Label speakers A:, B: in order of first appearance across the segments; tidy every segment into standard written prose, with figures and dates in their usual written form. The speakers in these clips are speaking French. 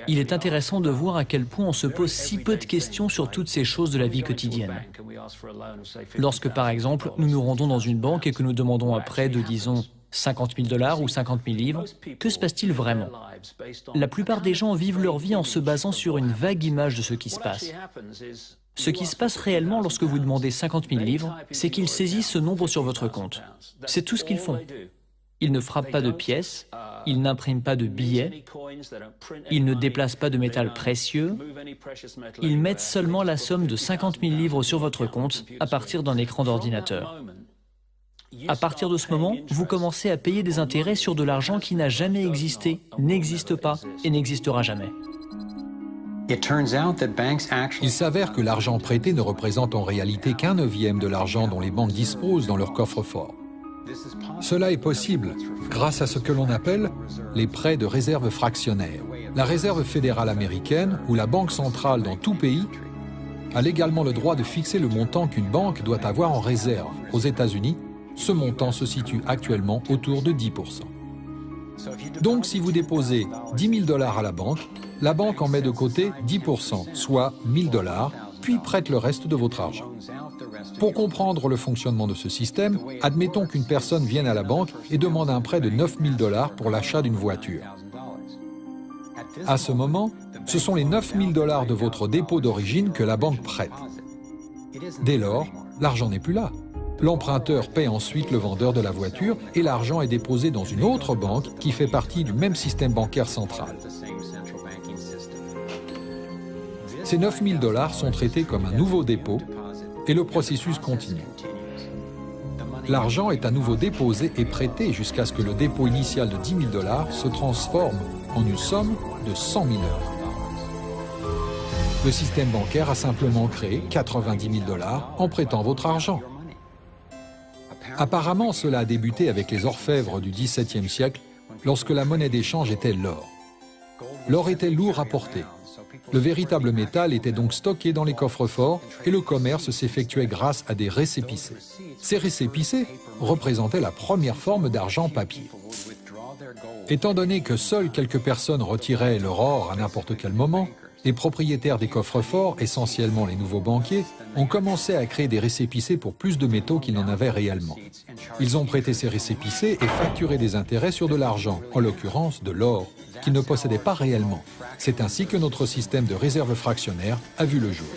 A: Il est intéressant de voir à quel point on se pose si peu de questions sur toutes ces choses de la vie quotidienne. Lorsque, par exemple, nous nous rendons dans une banque et que nous demandons un prêt de, disons, 50 000 $ ou 50 000 livres, que se passe-t-il vraiment? La plupart des gens vivent leur vie en se basant sur une vague image de ce qui se passe. Ce qui se passe réellement lorsque vous demandez 50 000 livres, c'est qu'ils saisissent ce nombre sur votre compte. C'est tout ce qu'ils font. Ils ne frappent pas de pièces, ils n'impriment pas de billets, ils ne déplacent pas de métal précieux, ils mettent seulement la somme de 50 000 livres sur votre compte à partir d'un écran d'ordinateur. À partir de ce moment, vous commencez à payer des intérêts sur de l'argent qui n'a jamais existé, n'existe pas et n'existera jamais.
B: Il s'avère que l'argent prêté ne représente en réalité qu'un neuvième de l'argent dont les banques disposent dans leur coffre-fort. Cela est possible grâce à ce que l'on appelle les prêts de réserve fractionnaire. La Réserve fédérale américaine ou la Banque centrale dans tout pays a légalement le droit de fixer le montant qu'une banque doit avoir en réserve. Aux États-Unis, ce montant se situe actuellement autour de 10%. Donc, si vous déposez 10 000 $ à la banque en met de côté 10%, soit 1 000 $, puis prête le reste de votre argent. Pour comprendre le fonctionnement de ce système, admettons qu'une personne vienne à la banque et demande un prêt de 9 000 $ pour l'achat d'une voiture. À ce moment, ce sont les 9 000 $ de votre dépôt d'origine que la banque prête. Dès lors, l'argent n'est plus là. L'emprunteur paie ensuite le vendeur de la voiture et l'argent est déposé dans une autre banque qui fait partie du même système bancaire central. Ces 9 000 $ sont traités comme un nouveau dépôt et le processus continue. L'argent est à nouveau déposé et prêté jusqu'à ce que le dépôt initial de 10 000 $ se transforme en une somme de 100 000 $. Le système bancaire a simplement créé 90 000 $ en prêtant votre argent. Apparemment, cela a débuté avec les orfèvres du XVIIe siècle, lorsque la monnaie d'échange était l'or. L'or était lourd à porter. Le véritable métal était donc stocké dans les coffres-forts et le commerce s'effectuait grâce à des récépissés. Ces récépissés représentaient la première forme d'argent papier. Étant donné que seules quelques personnes retiraient leur or à n'importe quel moment, les propriétaires des coffres-forts, essentiellement les nouveaux banquiers, ont commencé à créer des récépissés pour plus de métaux qu'ils n'en avaient réellement. Ils ont prêté ces récépissés et facturé des intérêts sur de l'argent, en l'occurrence de l'or, qu'ils ne possédaient pas réellement. C'est ainsi que notre système de réserve fractionnaire a vu le jour.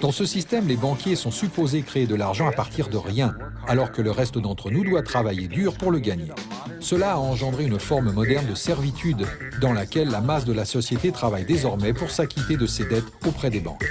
B: Dans ce système, les banquiers sont supposés créer de l'argent à partir de rien, alors que le reste d'entre nous doit travailler dur pour le gagner. Cela a engendré une forme moderne de servitude, dans laquelle la masse de la société travaille désormais pour s'acquitter de ses dettes auprès des banques.